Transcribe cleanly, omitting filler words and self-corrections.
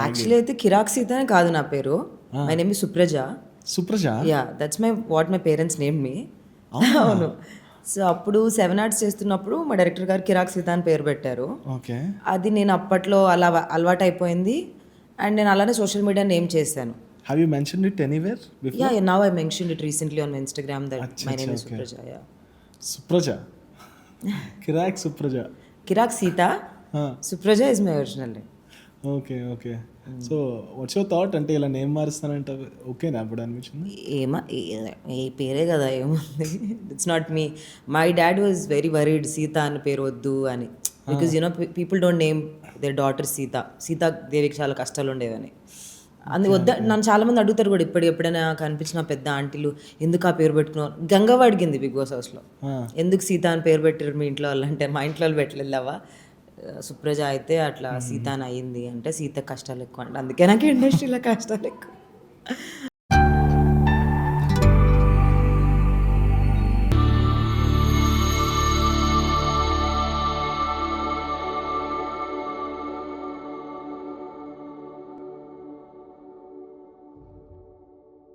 Actually అయితే కిరాక్ సీత అని కాదు నా పేరు. My name is Supraja. Supraja. Yeah that's my parents name మీ. అవును. సో అప్పుడు 7 ఆర్ట్స్ చేస్తున్నప్పుడు మా డైరెక్టర్ గారు కిరాక్ సీత అని పేరు పెట్టారు. ఓకే. అది నేను అప్పట్లో అలా అలవాటు అయిపోయింది. అండ్ నేను అలానే సోషల్ మీడియా నేమ్ చేశాను. Have you mentioned it anywhere before? Yeah now I mentioned it recently on Instagram that my name is Supraja. Yeah Supraja. Kiraak Supraja. Kiraak Seetha, Supraja is my original name. Okay okay. So what's your thought? అంటే ఇలా name మారుస్తానంటే ఓకేనా అప్పుడు అనిపించింది? ఏ పేరే కదా ఏముంది, it's not me. My dad was very worried Seetha అని పేరు వద్దు అని, because you know people don't name their daughter Seetha. సీతాదేవికి చాలా కష్టాలు ఉండేవని అందుకు నన్ను చాలా మంది అడుగుతారు కూడా ఎప్పుడైనా కనిపించిన పెద్ద ఆంటీలు ఎందుకు ఆ పేరు పెట్టుకున్నారు. గంగవ్వ అడిగింది బిగ్ బాస్ హౌస్లో, ఎందుకు సీత అని పేరు పెట్టారు మీ ఇంట్లో వాళ్ళు అంటే, మా ఇంట్లో వాళ్ళు పెట్టలేవా, సుప్రజ అయితే అట్లా సీత అని అయ్యింది అంటే, సీత కష్టాలు ఎక్కువ అంటే అందుకే నాకు ఇండస్ట్రీలో కష్టాలు ఎక్కువ.